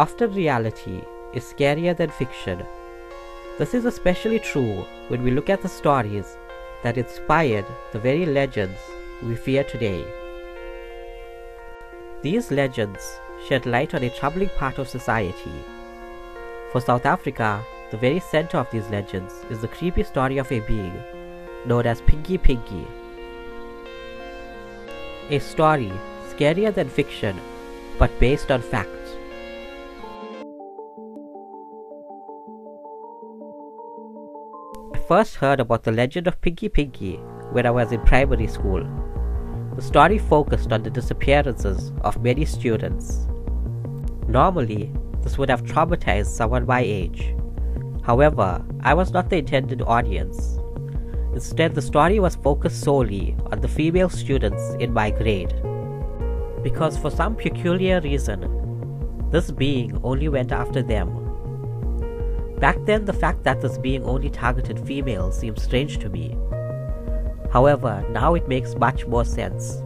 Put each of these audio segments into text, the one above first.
Often reality is scarier than fiction. This is especially true when we look at the stories that inspired the very legends we fear today. These legends shed light on a troubling part of society. For South Africa, the very center of these legends is the creepy story of a being known as Pinky Pinky. A story scarier than fiction, but based on fact. I first heard about the legend of Pinky Pinky when I was in primary school. The story focused on the disappearances of many students. Normally, this would have traumatized someone my age. However, I was not the intended audience. Instead, the story was focused solely on the female students in my grade. Because for some peculiar reason, this being only went after them. Back then, the fact that this being only targeted females seemed strange to me. However, now it makes much more sense.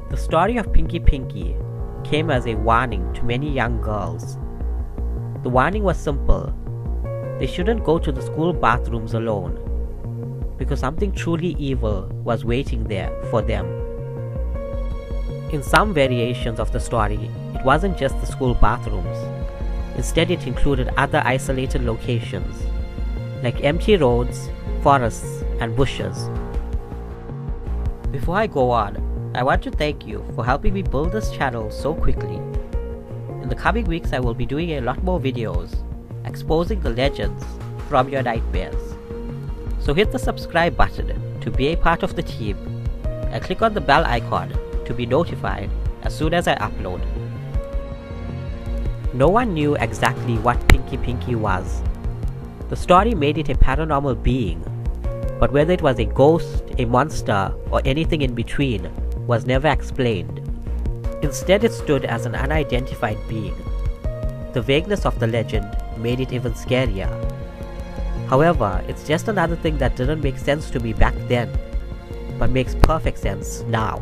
The story of Pinky Pinky came as a warning to many young girls. The warning was simple. They shouldn't go to the school bathrooms alone, because something truly evil was waiting there for them. In some variations of the story, it wasn't just the school bathrooms. Instead, it included other isolated locations, like empty roads, forests, and bushes. Before I go on, I want to thank you for helping me build this channel so quickly. In the coming weeks, I will be doing a lot more videos, exposing the legends from your nightmares. So hit the subscribe button to be a part of the team, and click on the bell icon to be notified as soon as I upload. No one knew exactly what Pinky Pinky was. The story made it a paranormal being, but whether it was a ghost, a monster, or anything in between was never explained. Instead, it stood as an unidentified being. The vagueness of the legend made it even scarier. However, it's just another thing that didn't make sense to me back then, but makes perfect sense now.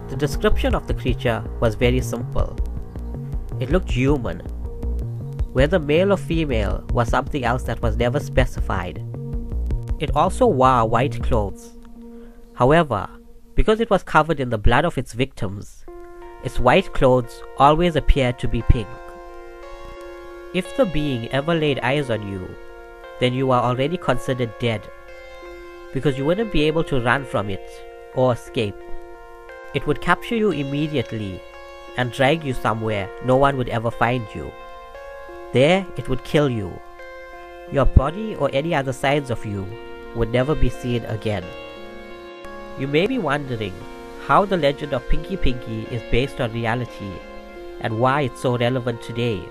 The description of the creature was very simple. It looked human. Whether male or female was something else that was never specified. It also wore white clothes. However, because it was covered in the blood of its victims, its white clothes always appeared to be pink. If the being ever laid eyes on you, then you are already considered dead, because you wouldn't be able to run from it or escape. It would capture you immediately and drag you somewhere no one would ever find you. There, it would kill you. Your body or any other sides of you would never be seen again. You may be wondering how the legend of Pinky Pinky is based on reality and why it's so relevant today.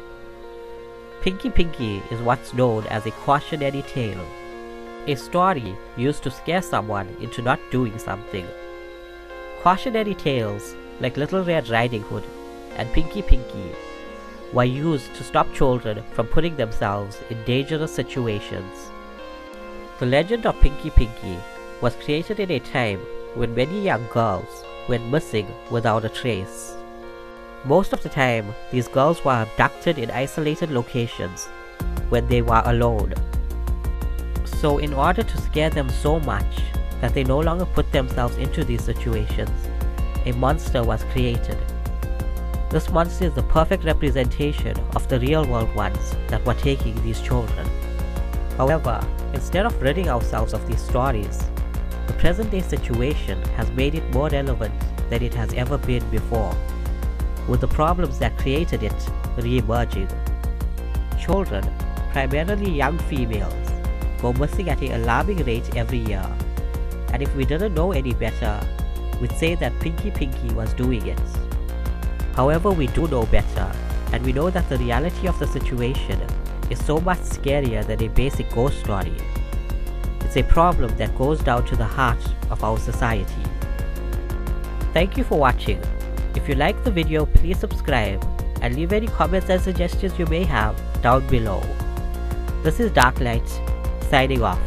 Pinky Pinky is what's known as a cautionary tale, a story used to scare someone into not doing something. Cautionary tales like Little Red Riding Hood and Pinky Pinky were used to stop children from putting themselves in dangerous situations. The legend of Pinky Pinky was created in a time when many young girls went missing without a trace. Most of the time, these girls were abducted in isolated locations when they were alone. So in order to scare them so much that they no longer put themselves into these situations, a monster was created. This monster is the perfect representation of the real world ones that were taking these children. However, instead of ridding ourselves of these stories, the present day situation has made it more relevant than it has ever been before, with the problems that created it re-emerging. Children, primarily young females, go missing at an alarming rate every year, and if we didn't know any better, we'd say that Pinky Pinky was doing it. However, we do know better, and we know that the reality of the situation is so much scarier than a basic ghost story. It's a problem that goes down to the heart of our society. Thank you for watching. If you liked the video, please subscribe and leave any comments and suggestions you may have down below. This is Darklight, signing off.